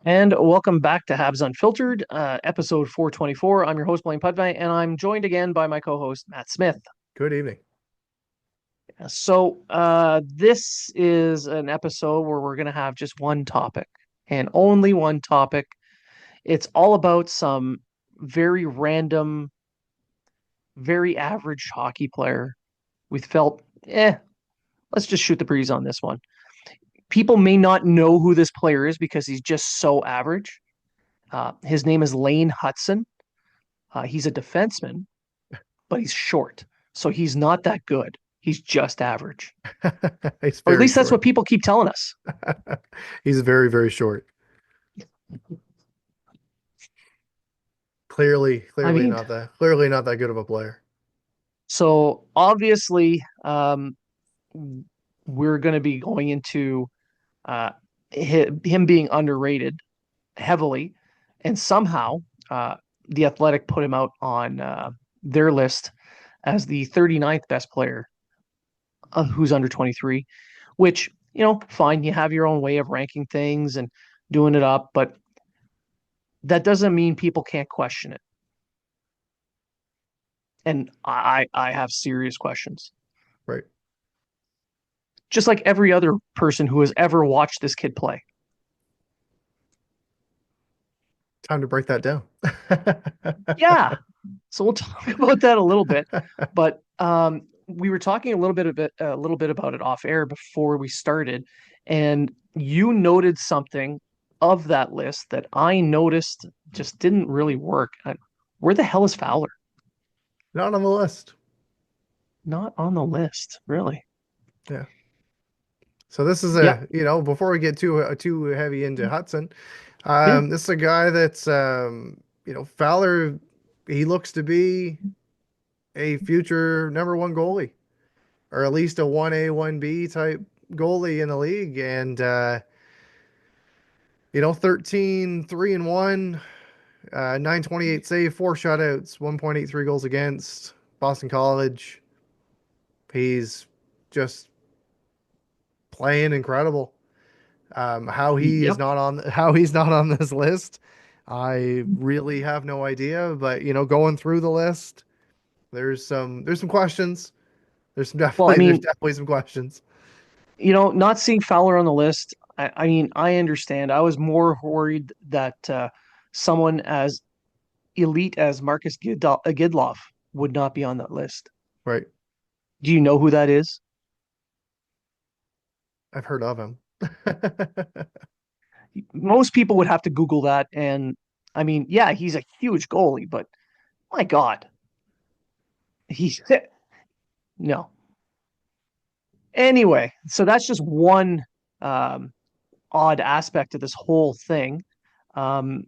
And welcome back to Habs Unfiltered, episode 424. I'm your host, Blain, and I'm joined again by my co-host, Matt Smith. Good evening. This is an episode where we're going to have just one topic and only one topic. It's all about some very random, very average hockey player. We felt, let's just shoot the breeze on this one. People may not know who this player is because he's just so average. His name is Lane Hutson. He's a defenseman, but he's short. So he's not that good. He's just average. He's Or at very least that's what short. people keep telling us. He's very, very short. Clearly, I clearly mean, not that clearly not that good of a player. so obviously, we're going to be going into uh, him being underrated heavily. And somehow, uh, the Athletic put him out on their list as the 39th best player who's under 23, which, fine, you have your own way of ranking things and doing it up, but that doesn't mean people can't question it. And I have serious questions. Right. Just like every other person who has ever watched this kid play. Time to break that down. Yeah. So we'll talk about that a little bit, but we were talking a little bit about it off air before we started, and you noted something of that list that I noticed just didn't really work. Where the hell is Fowler? Not on the list. Not on the list, really. Yeah. So this is Yeah, before we get too heavy into Hudson, yeah. this is a guy that's Fowler. He looks to be a future number one goalie, or at least a 1A, 1B type goalie in the league. And 13, 3-1, 928 save, four shutouts, 1.83 goals against. Boston College. He's just playing incredible. Yep. How he's not on this list, I really have no idea. But going through the list, there's some questions. Well, I There's mean, definitely some questions. not seeing Fowler on the list, I mean, I understand. I was more worried that someone as elite as Marcus Gidloff would not be on that list. Right. Do you know who that is? I've heard of him. Most people would have to Google that. And I mean, yeah, he's a huge goalie, but my God, he's no. Anyway, so that's just one um, odd aspect of this whole thing. Um,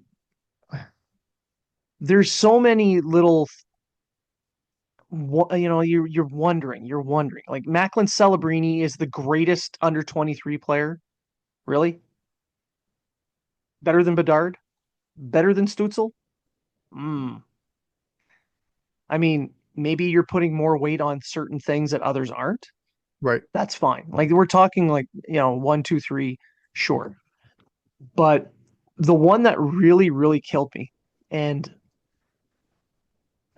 there's so many little, you're wondering. Like Macklin Celebrini is the greatest under 23 player. Really? Better than Bedard? Better than Stutzel? Mm. I mean, maybe you're putting more weight on certain things that others aren't. Right. That's fine. Like we're talking like, one, two, three, sure. But the one that really, really killed me, and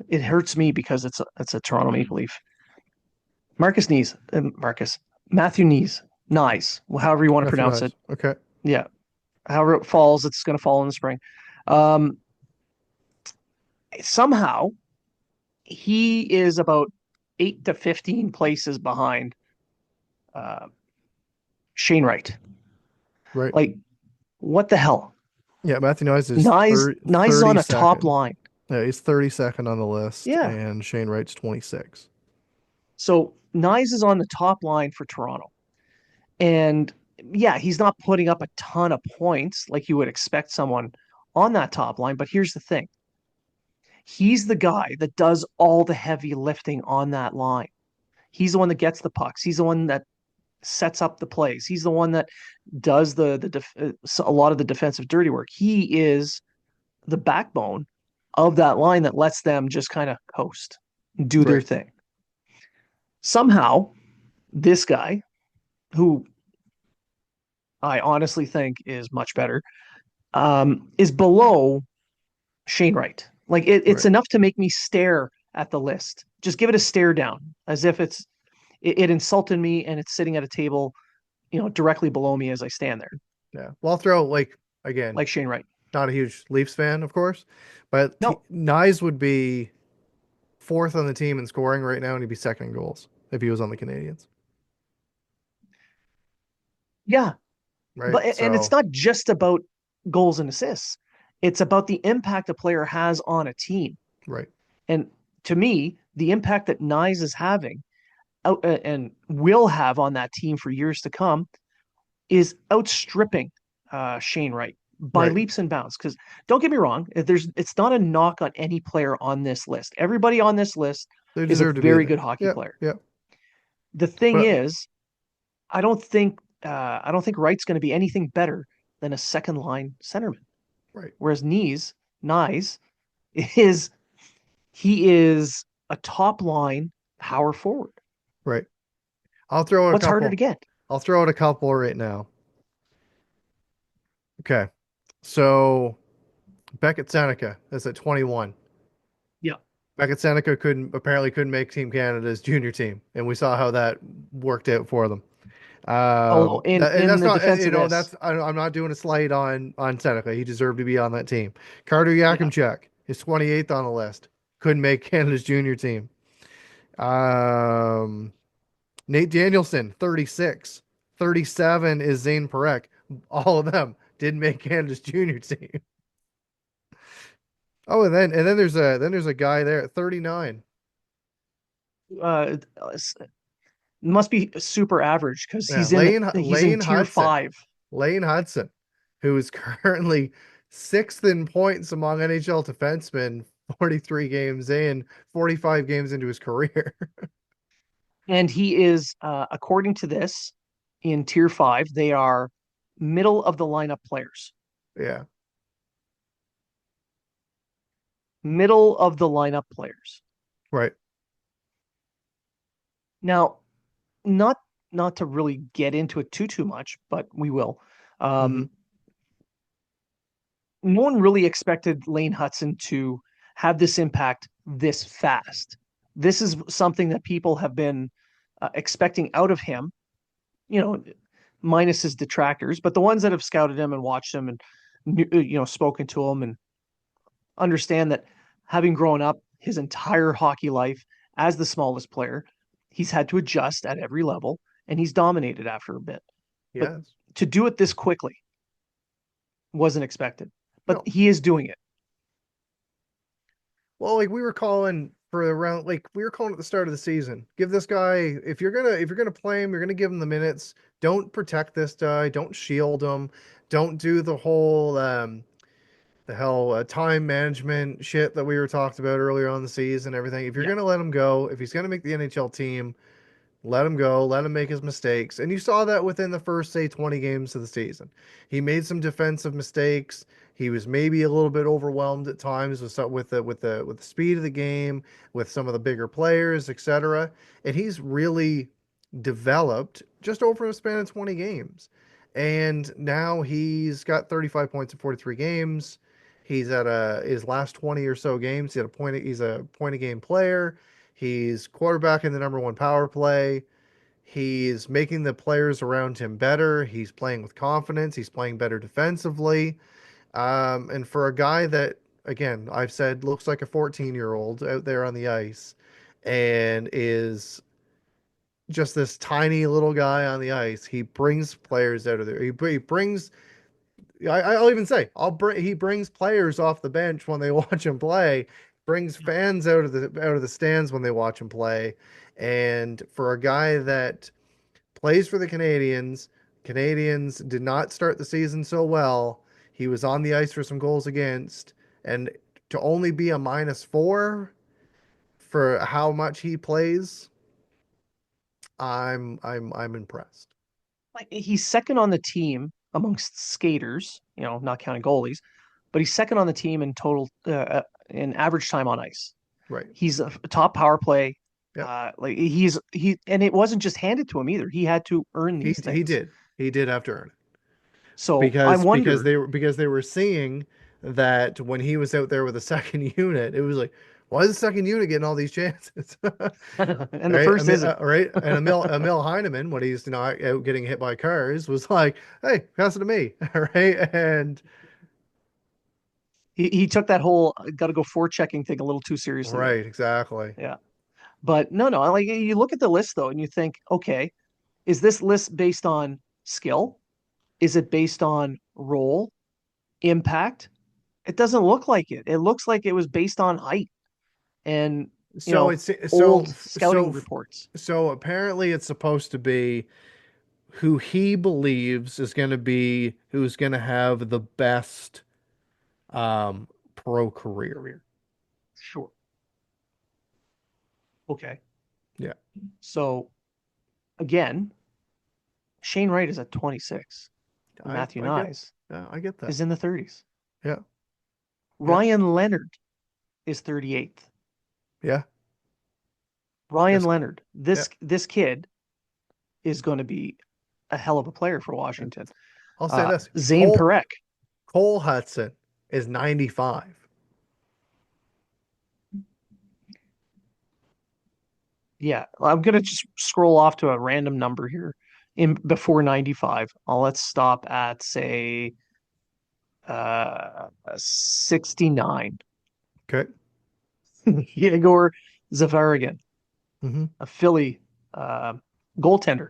it hurts me because it's a Toronto Maple Leaf. Matthew Knies, however you want to Matthew pronounce it. Nice. Okay. Yeah, however it falls, it's going to fall in the spring. Um, Somehow he is about 8 to 15 places behind uh, Shane Wright. Right. Like, what the hell? Yeah, Matthew Nice is Nyes is on a top 32nd. line. Yeah, he's 32nd on the list, Yeah. and Shane Wright's 26. So Nyes is on the top line for Toronto. And yeah, he's not putting up a ton of points like you would expect someone on that top line. But here's the thing, he's the guy that does all the heavy lifting on that line. He's the one that gets the pucks. He's the one that sets up the plays. He's the one that does a lot of the defensive dirty work. He is the backbone of that line that lets them just kind of coast, do their Right. thing. Somehow, this guy, who I honestly think is much better, is below Shane Wright. Like it's Right. enough to make me stare at the list. Just give it a stare down, as if it insulted me and it's sitting at a table, directly below me as I stand there, Yeah. Well, I'll throw like again, like Shane Wright. not a huge Leafs fan, of course, but No, Nyes would be fourth on the team in scoring right now, and he'd be second in goals if he was on the Canadiens. yeah, Right. and it's So, not just about goals and assists. It's about the impact a player has on a team. right. And to me, the impact that Nyes is having and will have on that team for years to come is outstripping Shane Wright by Right. leaps and bounds. Because don't get me wrong, it's not a knock on any player on this list. Everybody on this list They is a deserve to be very good there. hockey Yep. player. Yep. The thing But is, I don't think Wright's going to be anything better than a second line centerman. right. Whereas Nyes is he is a top line power forward. Right. I'll throw out a What's harder to couple. get? I'll throw out a couple right now. Okay. So Beckett Seneca is at 21. Yeah. Beckett Seneca couldn't make Team Canada's junior team, and we saw how that worked out for them. Although And in that's the not defense of this, that's I'm not doing a slight on Seneca. He deserved to be on that team. Carter yeah, Yakimchuk is 28th on the list. Couldn't make Canada's junior team. Um, Nate Danielson, 36. 37 is Zane Parekh. All of them didn't make Canada's junior team. Oh, and then there's a guy there at 39. uh, must be super average because Yeah, he's in Lane tier Hutson. five. Lane Hutson, who is currently sixth in points among NHL defensemen, 43 games in, 45 games into his career. And he is, according to this, in tier five. They are middle of the lineup players. Yeah, Middle of the lineup players. right. Now, not not to really get into it too much, but we will. Hmm. Um, no one really expected Lane Hutson to have this impact this fast. This is something that people have been expecting out of him, you know, minus his detractors, but the ones that have scouted him and watched him and spoken to him and understand that having grown up his entire hockey life as the smallest player, he's had to adjust at every level and he's dominated after a bit. But Yes. to do it this quickly wasn't expected. But No. he is doing it. Well, like we were calling for around like we were calling at the start of the season. Give this guy if you're gonna play him, you're gonna give him the minutes. Don't protect this guy. Don't shield him. Don't do the hell time management shit that we were talked about earlier on the season. Everything. If you're Yeah. gonna let him go, if he's gonna make the NHL team, let him go, let him make his mistakes. And you saw that within the first, say, 20 games of the season. He made some defensive mistakes. He was maybe a little bit overwhelmed at times with the speed of the game, with some of the bigger players, etc. And he's really developed just over a span of 20 games. And now he's got 35 points in 43 games. He's at his last 20 or so games. He's a point a game player. He's quarterbacking the number one power play. He's making the players around him better. He's playing with confidence. He's playing better defensively. And for a guy that, again, I've said looks like a 14-year-old out there on the ice and is just this tiny little guy on the ice, he brings players out of there. He brings I'll even say he brings players off the bench when they watch him play, brings fans out of the stands when they watch him play, and for a guy that plays for the Canadiens did not start the season so well. He was on the ice for some goals against, and to only be a -4 for how much he plays, I'm impressed. Like he's second on the team amongst skaters, not counting goalies, but he's second on the team in total in average time on ice. Right. He's a top power play. Yep. Like and it wasn't just handed to him either. He had to earn He these he things. did. He did have to earn it. So I because wonder. they were seeing that when he was out there with the second unit, it was like, why is the second unit getting all these chances? And the Right, first isn't. right, and Emil Heineman, when he's out getting hit by cars, was like, "Hey, pass it to me," right, and He took that whole got to go forechecking thing a little too seriously there. right, exactly, Yeah. But no, like you look at the list though, and you think, okay, is this list based on skill? Is it based on role, impact? It doesn't look like it. It looks like it was based on height and, so it's old scouting reports. so apparently it's supposed to be who he believes is going to be who's going to have the best pro career. Career. Sure. Okay. Yeah, So again, Shane Wright is at 26. And Matthew I get, Nyes I get that. is in the 30s. Yeah, yeah, Ryan Leonard is 38th. yeah. Ryan This, Leonard, yeah. this kid is going to be a hell of a player for Washington. I'll say this: Zane Perek, Cole Hutson is 95. yeah, I'm gonna just scroll off to a random number here in before 95. Let's stop at say 69. Okay. Yegor Zavarigan, Mm-hmm. a Philly uh, goaltender.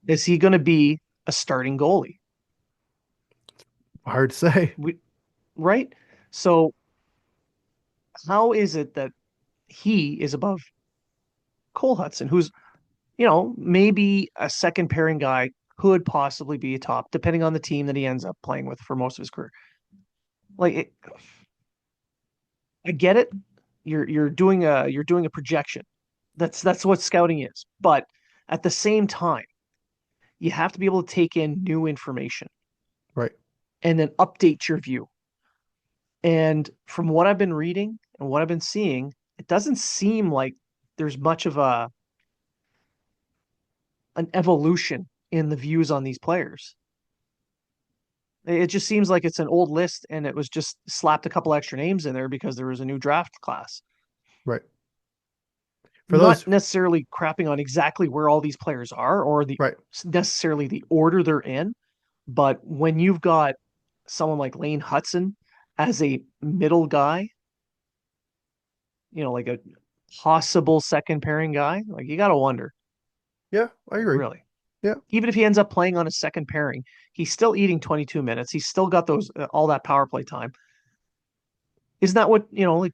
Is he going to be a starting goalie? Hard to say. We, right? So how is it that he is above Cole Hutson, who's, maybe a second pairing guy, could possibly be a top, depending on the team that he ends up playing with for most of his career. Like, I get it. You're doing a projection. That's what scouting is. But at the same time, you have to be able to take in new information Right. and then update your view. And from what I've been reading and what I've been seeing, it doesn't seem like there's much of an evolution in the views on these players. It just seems like it's an old list and it was just slapped a couple extra names in there because there was a new draft class. Right. For those, Not necessarily crapping on exactly where all these players are or the right. necessarily the order they're in, but when you've got someone like Lane Hutson as a middle guy, like a possible second pairing guy, like you got to wonder, Yeah, I agree. really. Yeah. Even if he ends up playing on a second pairing, he's still eating 22 minutes. He's still got those all that power play time. Isn't that what, like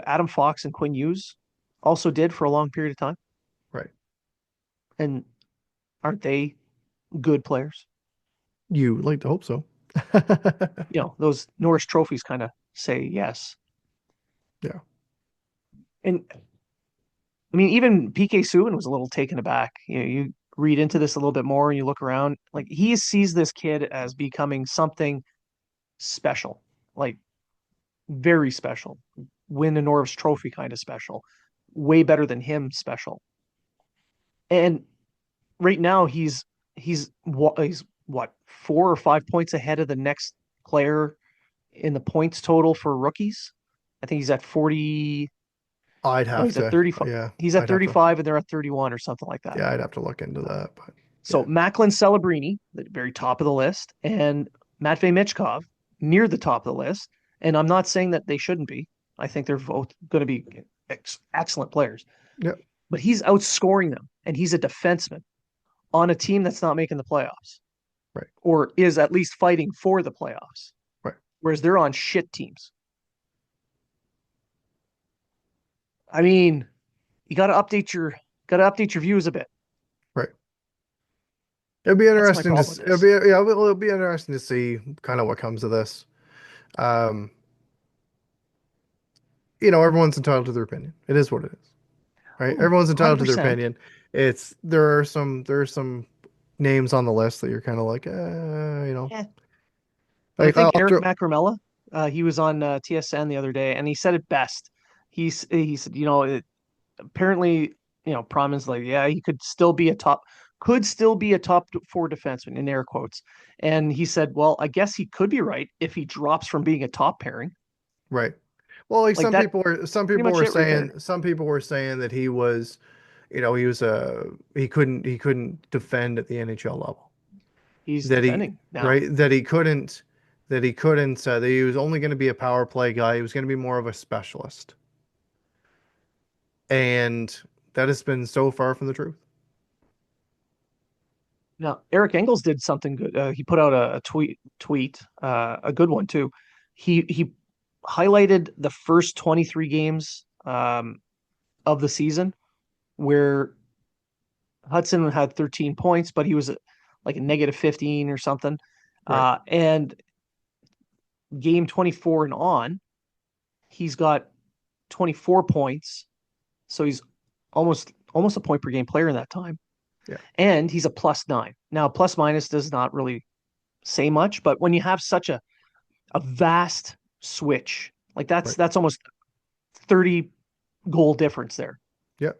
Adam Fox and Quinn Hughes also did for a long period of time? Right. And aren't they good players? You like to hope so. Those Norris trophies kind of say yes. Yeah. And I mean, even PK Subban was a little taken aback. You read into this a little bit more and you look around, like he sees this kid as becoming something special, like very special, win a Norris trophy kind of special, way better than him special. And right now he's what 4 or 5 points ahead of the next player in the points total for rookies. I think he's at 40. I'd No, have he's at to, 35. yeah, He's at I'd have to, 35 and they're at 31 or something like that. yeah, I'd have to look into that, but So yeah, Macklin Celebrini, the very top of the list, and Matvey Michkov near the top of the list. And I'm not saying that they shouldn't be. I think they're both going to be excellent players. yeah, But he's outscoring them, and he's a defenseman on a team that's not making the playoffs right, or is at least fighting for the playoffs, right, whereas they're on shit teams. I mean, you got to update your views a bit. right. It'll be That's my interesting to problem with see, it'll this. be yeah, it'll be interesting to see kind of what comes of this. Um, everyone's entitled to their opinion. It is what it is, right? Oh, Everyone's entitled to their 100%. opinion. It's there are some names on the list that you're kind of like, Yeah. I like think I'll Eric throw, Macramella, he was on TSN the other day, and he said it best. He said, apparently, Promin's like, yeah, he could still be a top could still be a top four defenseman in air quotes. And he said, well, I guess he could be right if he drops from being a top pairing. Right. Well, like Like that, some pretty people much were it right there. saying that he was, he was he couldn't defend at the NHL level. He's That he defending now. right that he was only going to be a power play guy. He was going to be more of a specialist. And that has been so far from the truth. Now, Eric Engels did something good. He put out a tweet, a good one too. He highlighted the first 23 games of the season where Hudson had 13 points, but he was like a negative 15 or something. Right. And game 24 and on, he's got 24 points. So he's almost a point per game player in that time. Yeah. And he's a +9. Now, plus minus does not really say much, but when you have such a vast switch, like Right. that's almost 30 goal difference there. Yeah.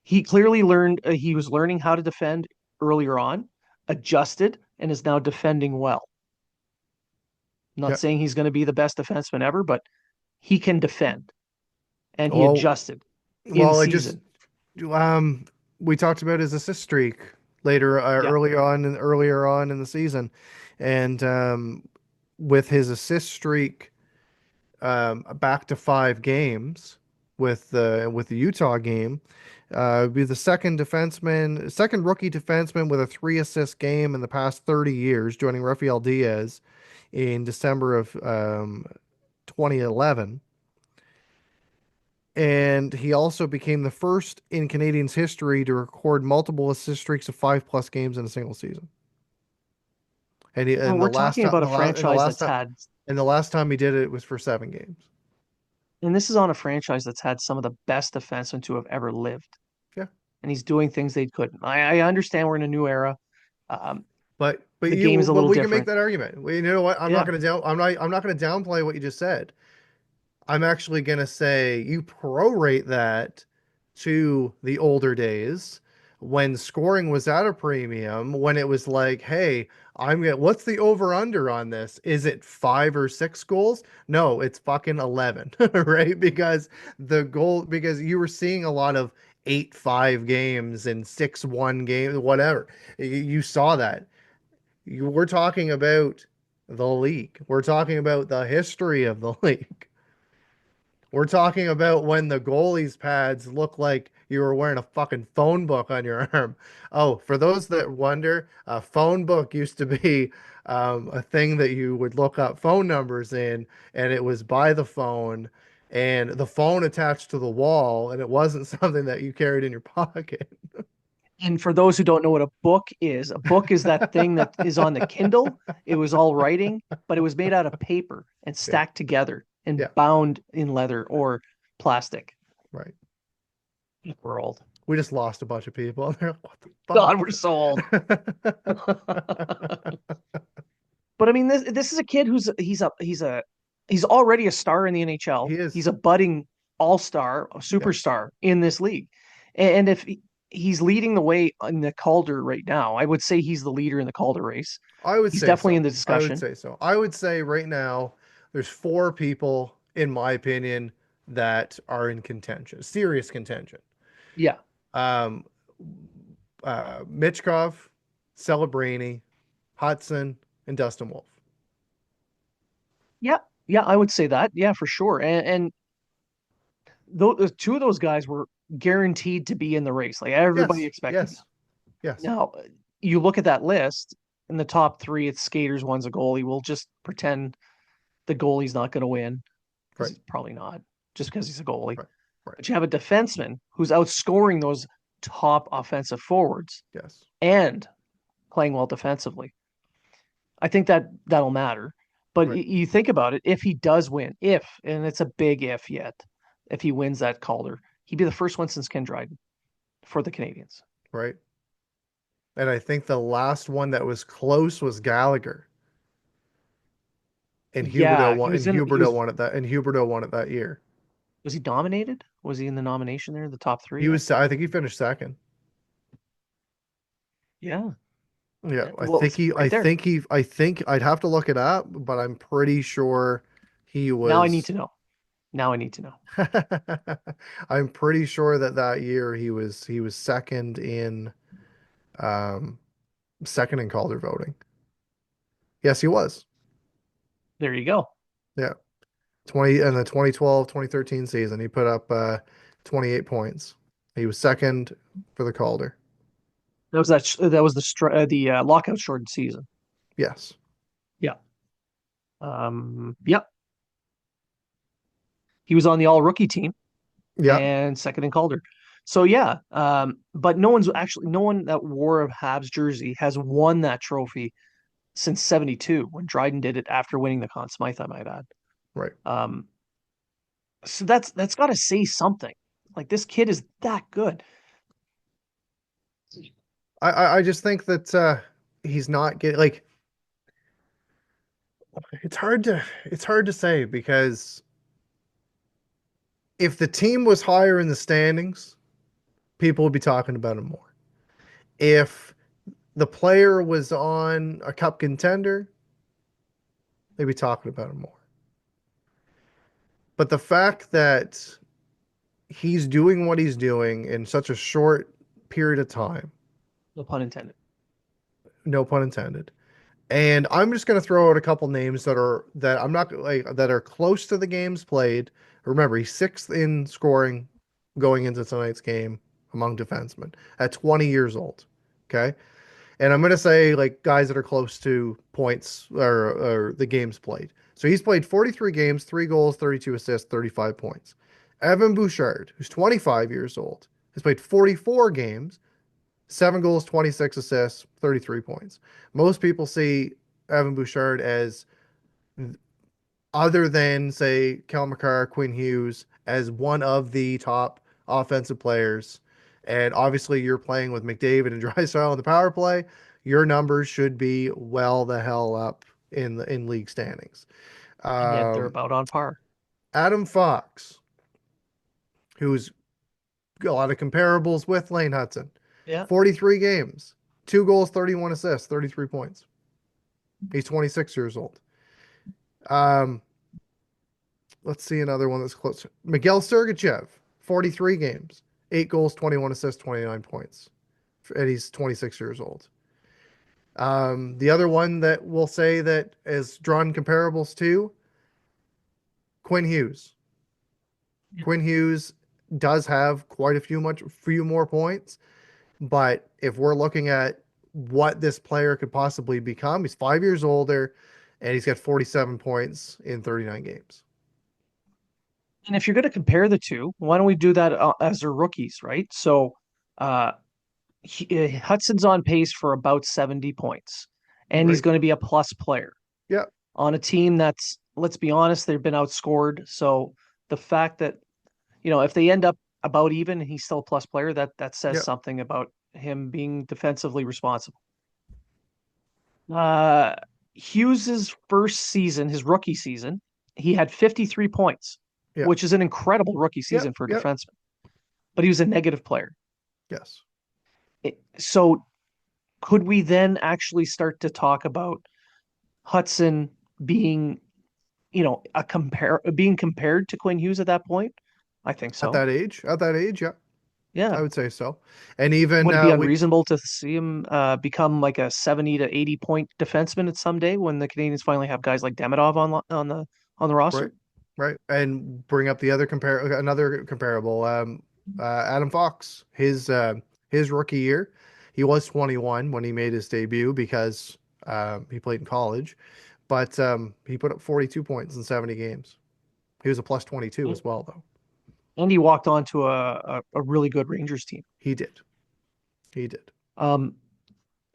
He clearly learned he was learning how to defend earlier on, adjusted, and is now defending well. I'm not Yeah. saying he's going to be the best defenseman ever, but he can defend, and he Well, adjusted in well, I just season. um we talked about his assist streak later Yeah. earlier on in the season, and with his assist streak back to 5 games with the Utah game. Be the second rookie defenseman with a 3 assist game in the past 30 years, joining Rafael Diaz in December of 2011. And he also became the first in Canadiens history to record multiple assist streaks of 5+ games in a single season. Well, And we're talking about a franchise that's had, the last time he did it was for 7 games. and this is on a franchise that's had some of the best defensemen to have ever lived, Yeah. and he's doing things they couldn't. I understand we're in a new era. Um, the game is a But little we can make different. that argument. You know what? Yeah. I'm not gonna downplay what you just said. I'm actually gonna say you prorate that to the older days when scoring was at a premium, when it was like, hey, what's the over under on this? Is it 5 or 6 goals? No, it's fucking 11, right? Because you were seeing a lot of 8-5 games and 6-1 games, whatever. You saw that. We're talking about the league. We're talking about the history of the league. We're talking about when the goalie's pads look like you were wearing a fucking phone book on your arm. Oh, for those that wonder, a phone book used to be a thing that you would look up phone numbers in, and it was by the phone, and the phone attached to the wall, and it wasn't something that you carried in your pocket. And for those who don't know what a book is that thing that is on the Kindle. It was all writing, but it was made out of paper and Yeah, stacked together and yeah, bound in leather or plastic. right. We're old. We just lost a bunch of people. They're like, what God, we're so old. the But I mean, this is a kid who's he's already a star in the NHL. He He's is. a budding all-star, a Yeah, superstar in this league. And if he's leading the way in the Calder right now, I would say he's the leader in the Calder race. I would He's say definitely so. in the I would discussion. say so. I would say right now there's 4 people, in my opinion, that are in contention, serious contention. Yeah. Um, Mitchkov, Celebrini, Hudson, and Dustin Wolf. Yeah. Yeah, I would say that. Yeah, for sure. And those two of those guys were guaranteed to be in the race. Like everybody Yes, expected that. yes, yes. Now, you look at that list in the top three, it's skaters, one's a goalie. We'll just pretend the goalie's not going to win because Right, he's probably not, just because he's a goalie. right, right. But you have a defenseman who's outscoring those top offensive forwards Yes, and playing well defensively. I think that'll matter. But right, you think about it, if he does win, if, and it's a big if yet, if he wins that Calder, he'd be the first one since Ken Dryden for the Canadiens. right. And I think the last one that was close was Gallagher, Yeah, Huberto won it that year. was he nominated? Was he in the nomination there, the top three? I I think he finished second. Yeah. Yeah, Well, it's right there. I think I'd have to look it up, but I'm pretty sure he Now I need was. to know. Now I need to know. I'm pretty sure that that year he was um second in Calder voting. Yes, he was. There you go. Yeah. 20 in the 2012 2013 season, he put up 28 points. He was second for the Calder. That was the lockout shortened season. Yes. Yeah. Yep. He was on the all rookie team Yeah, and second in Calder. So yeah, but no one that wore a Habs jersey has won that trophy since '72 when Dryden did it after winning the Conn Smythe, I might add. right. Um, so that's got to say something. Like this kid is that good. I just think that he's not getting like it's hard to say because if the team was higher in the standings, people would be talking about him more. If the player was on a cup contender, they'd be talking about him more. But the fact that he's doing what he's doing in such a short period of time, No pun intended. no pun intended. And I'm just going to throw out a couple names that I'm not like that are close to the games played. Remember, he's sixth in scoring going into tonight's game among defensemen at 20 years old. Okay. And I'm going to say like guys that are close to points or the games played. So he's played 43 games, 3 goals, 32 assists, 35 points. Evan Bouchard, who's 25 years old, has played 44 games, 7 goals, 26 assists, 33 points. Most people see Evan Bouchard as other than say Kel McCarr, Quinn Hughes as one of the top offensive players. And obviously, you're playing with McDavid and Drysdale in the power play. Your numbers should be well the hell up in league standings. And yet they're Um, about on par. Adam Fox, who's got a lot of comparables with Lane Hutson, Yeah. 43 games, 2 goals, 31 assists, 33 points. He's 26 years old. Um, let's see another one that's close. Miguel Sergachev, 43 games, 8 goals, 21 assists, 29 points. And he's 26 years old. The other one that we'll say that is drawn comparables to Quinn Hughes. Quinn Hughes does have quite few more points, but if we're looking at what this player could possibly become, he's 5 years older and he's got 47 points in 39 games. And if you're going to compare the two, why don't we do that as their rookies, right? So uh, Hudson's on pace for about 70 points, and he's Right? going to be a plus player Yeah. on a team that's, let's be honest, they've been outscored. So the fact that, if they end up about even and he's still a plus player, that says Yeah. something about him being defensively responsible. Uh, Hughes's first season, his rookie season, he had 53 points, Yeah. which is an incredible rookie Yeah. season for a Yeah. defenseman, but he was a negative player. Yes. So could we then actually start to talk about Hutson being, being compared to Quinn Hughes at that point? I think so. At that age, yeah, I Yeah. would say so. And even Would it be we unreasonable to see him become like a 70 to 80 point defenseman at someday when the Canadians finally have guys like Demidov on the right, roster? right, and bring up the other another comparable. Adam Fox, his rookie year, he was 21 when he made his debut because he played in college, but he put up 42 points in 70 games. He was a plus 22 as well, though. And he walked onto a really good Rangers team. He did. He did. Um,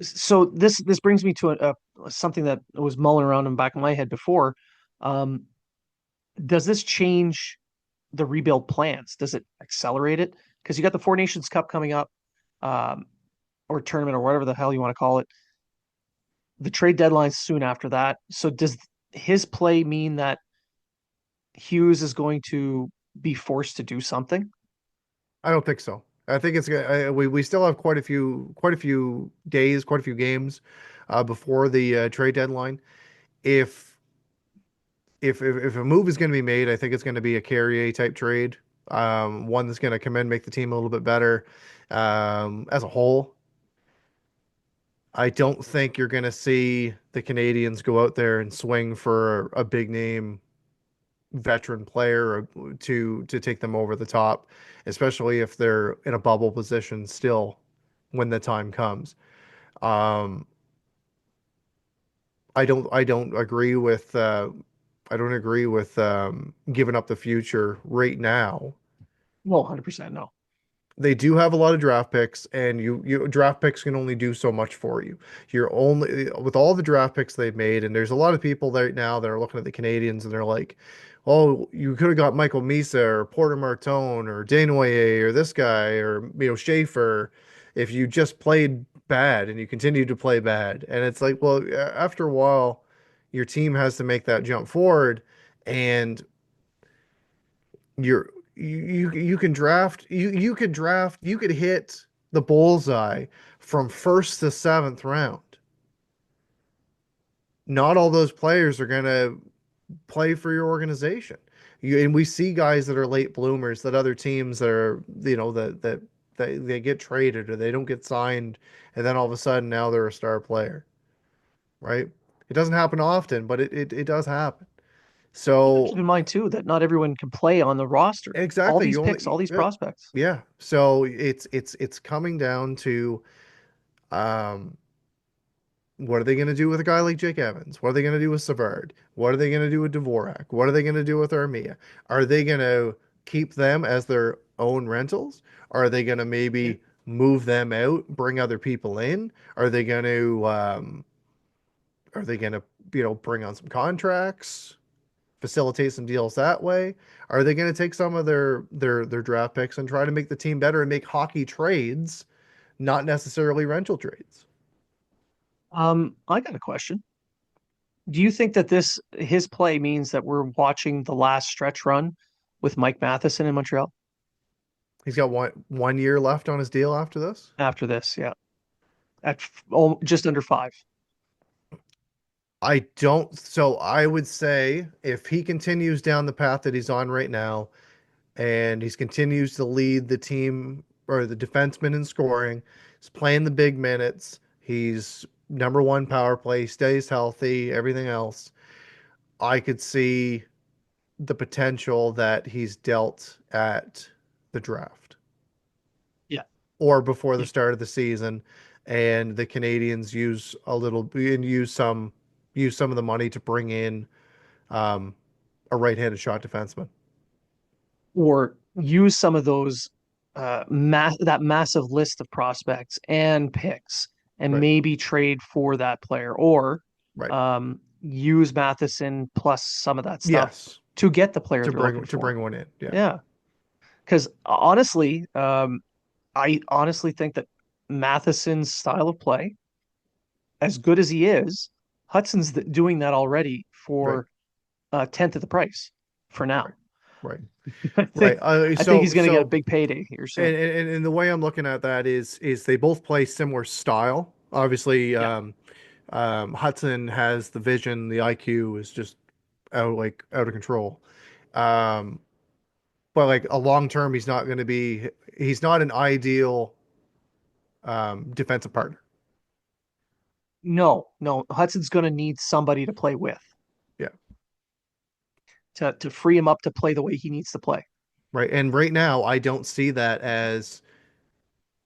so this brings me to something that was mulling around in the back of my head before. Um, does this change the rebuild plans? Does it accelerate it? Because you got the Four Nations Cup coming up, um, or tournament, or whatever the hell you want to call it. The trade deadline's soon after that. So does his play mean that Hughes is going to be forced to do something? I don't think so. I think it's we still have quite a few days, quite a few games before the trade deadline. If if a move is going to be made, I think it's going to be a Carrier type trade, one that's going to come in, make the team a little bit better as a whole. I don't think you're going to see the Canadians go out there and swing for a big name veteran player to take them over the top, especially if they're in a bubble position still when the time comes. Um, I don't agree with giving up the future right now. No, 100% no. They do have a lot of draft picks, and you draft picks can only do so much for you. You're only with all the draft picks they've made, and there's a lot of people right now that are looking at the Canadians and they're like, "Oh, you could have got Michael Misa or Porter Martone or Desnoyers or this guy or Schaefer if you just played bad and you continue to play bad." And it's like, well, after a while, your team has to make that jump forward, and you can draft you could hit the bullseye from first to seventh round. Not all those players are going to play for your organization. And we see guys that are late bloomers that other teams that are that they get traded or they don't get signed, and then all of a sudden now they're a star player, right? It doesn't happen often, but it does happen. You gotta keep So in mind too that not everyone can play on the roster. All exactly, these you picks, all only these prospects. yeah. So it's coming down to um, what are they going to do with a guy like Jake Evans? What are they going to do with Savard? What are they going to do with Dvorak? What are they going to do with Armia? Are they going to keep them as their own rentals? Are they going to Yeah. maybe move them out, bring other people in? Are they going to bring on some contracts, facilitate some deals that way? Are they going to take some of their draft picks and try to make the team better and make hockey trades, not necessarily rental trades? I got a question. Do you think that this his play means that we're watching the last stretch run with Mike Matheson in Montreal He's got one year left on his deal after this. after this? Yeah, at just under five. I don't. So I would say if he continues down the path that he's on right now, and he continues to lead the team or the defenseman in scoring, he's playing the big minutes. He's number one power play, stays healthy, everything else. I could see the potential that he's dealt at the draft Yeah. or before the Yeah. start of the season, and the Canadians use a little and use some of the money to bring in um, a right-handed shot defenseman. Or use some of those that massive list of prospects and picks and Right, maybe trade for that player or right. use Matheson plus some of that stuff Yes, to get the player to they're looking bring for. one in. Yeah, Yeah. Because honestly, I honestly think that Matheson's style of play, as good as he is, Hudson's doing that already right, for a tenth of the price for now. right, right, I right. think I think he's going to get a So, big payday here soon. and the way I'm looking at that is they both play similar style. Obviously, Yeah. Hudson has the vision, the IQ is just out of control. Um, but like a long term, he's not an ideal defensive partner. No, no. Hudson's going to need somebody to play with Yeah. to free him up to play the way he needs to play. Right. And right now, I see that as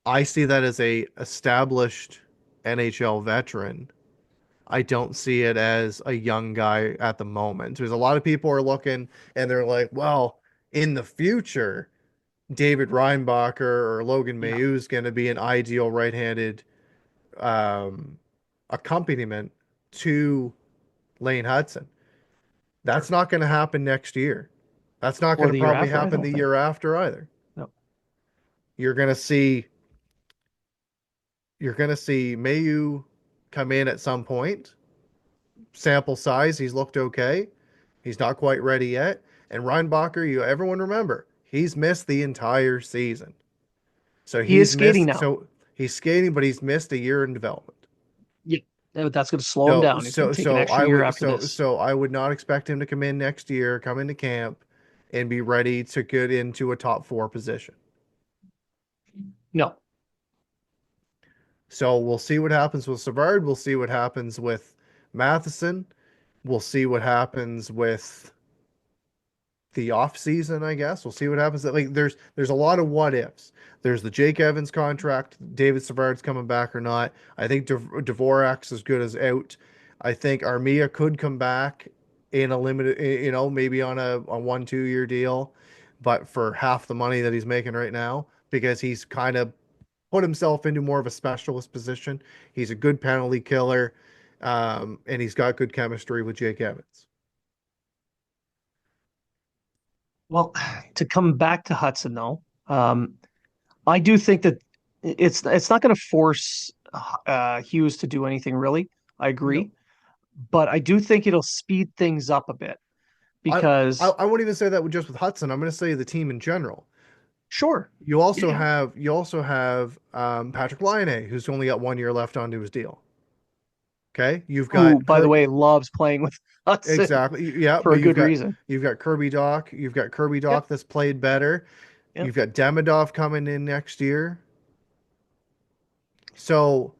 a established NHL veteran. I don't see it as a young guy at the moment. There's a lot of people are looking and they're like, well, in the future, David Reinbacher or Logan Yeah, Mailloux is going to be an ideal right-handed um, accompaniment to Lane Hutson. That's sure. not going to happen next year. That's not going Or to the year probably after, I happen don't the think. year after either. No. You're going to see you're going to see Mayu come in at some point. Sample size, he's looked okay. He's not quite ready yet. And Reinbacher, everyone remember, he's missed the entire season. So He is he's skating missed. now. So he's skating, but he's missed a year in development. Yeah. That's going to slow him So down. He's going so to take an so extra I year would after so this. so I would not expect him to come in next year, come into camp, and be ready to get into a top four position. No. So we'll see what happens with Savard. We'll see what happens with Matheson. We'll see what happens with the off season, I guess. We'll see what happens. Like there's a lot of what ifs. There's the Jake Evans contract. David Savard's coming back or not. I think Dvorak's as good as out. I think Armia could come back in a limited, maybe on a 1 2 year deal, but for half the money that he's making right now because he's kind of put himself into more of a specialist position. He's a good penalty killer, and he's got good chemistry with Jake Evans. Well, to come back to Hutson though, I do think that it's not going to force Hughes to do anything really. I No, agree, but I do think it'll speed things up a bit I, I because I won't even say that with just with Hutson. I'm going to say the team in general. sure, yeah. You also have Patrick Laine, who's only got 1 year left onto his deal. Okay, you've Who, got by the way, loves playing with Hudson exactly, yeah, for but a good reason. you've got Kirby Doc. You've got Kirby Yep, Doc that's played better. yep. You've got Demidov coming in next year. So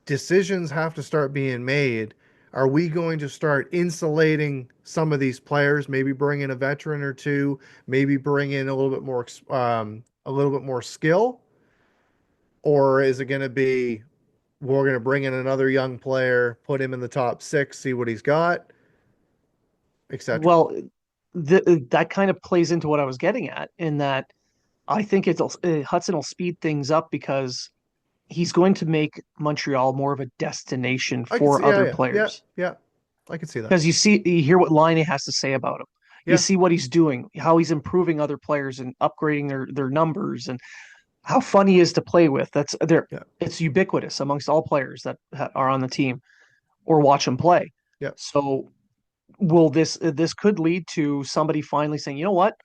decisions have to start being made. Are we going to start insulating some of these players? Maybe bring in a veteran or two. Maybe bring in a little bit more skill, or is it going to be we're going to bring in another young player, put him in the top six, see what he's got, etc. Well, that kind of plays into what I was getting at in that I think Hudson will speed things up because he's going to make Montreal more of a destination I can for see, yeah, other yeah, yeah, players. yeah. I can see that. Because you hear what Laine has to say about him. You Yeah, see what he's doing, how he's improving other players and upgrading their numbers, and how fun he is to play with. That's there. yeah, It's ubiquitous amongst all players that are on the team or watch him play. yeah, So will this could lead to somebody finally saying, you know what,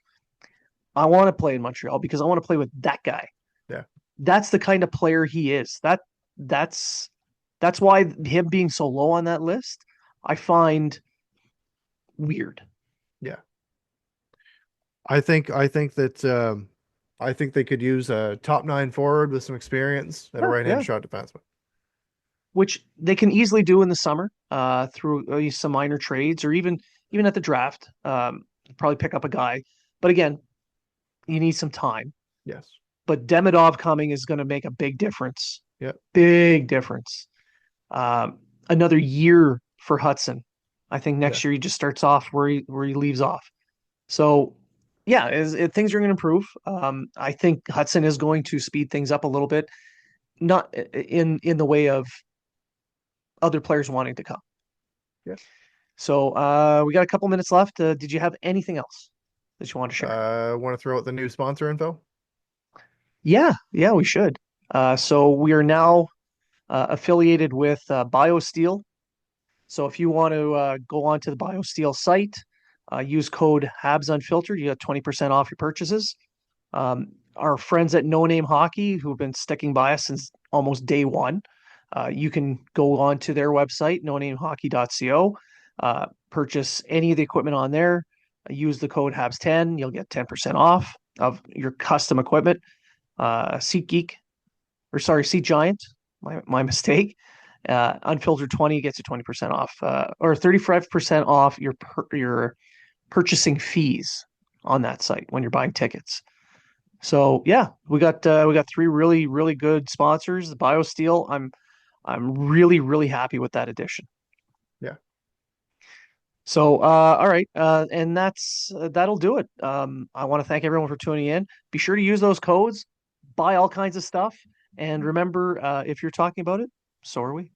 I want to play in Montreal because I want to play with that guy. yeah, That's the kind of player he is. That's that's why him being so low on that list, I find weird. yeah. I think they could use a top nine forward with some experience and a Sure, right hand yeah. shot defenseman. Which they can easily do in the summer through some minor trades or even at the draft. Probably pick up a guy, but again, you need some time. Yes. But Demidov coming is going to make a big difference. Yeah. Big difference. Another year for Hudson. I think Yeah. next year he just starts off where he leaves off. So yeah, things are going to improve. I think Hudson is going to speed things up a little bit, not in the way of other players wanting to come. Yeah. So we got a couple minutes left. Did you have anything else that you want to share? Want to throw out the new sponsor info? Yeah, we should. So we are now affiliated with BioSteel. So if you want to go onto the BioSteel site, use code Habs Unfiltered, you get 20% off your purchases. Our friends at No Name Hockey, who've been sticking by us since almost day one, you can go on to their website, nonamehockey.co, purchase any of the equipment on there, use the code HABS10, you'll get 10% off of your custom equipment. Seat Giant, my mistake. Unfiltered 20 gets you 20% off, or 35% off your purchasing fees on that site when you're buying tickets. So yeah, we got three really good sponsors. The BioSteel, I'm really happy with that addition. Yeah. So all right, and that'll do it. I want to thank everyone for tuning in. Be sure to use those codes, buy all kinds of stuff, and remember, if you're talking about it, so are we.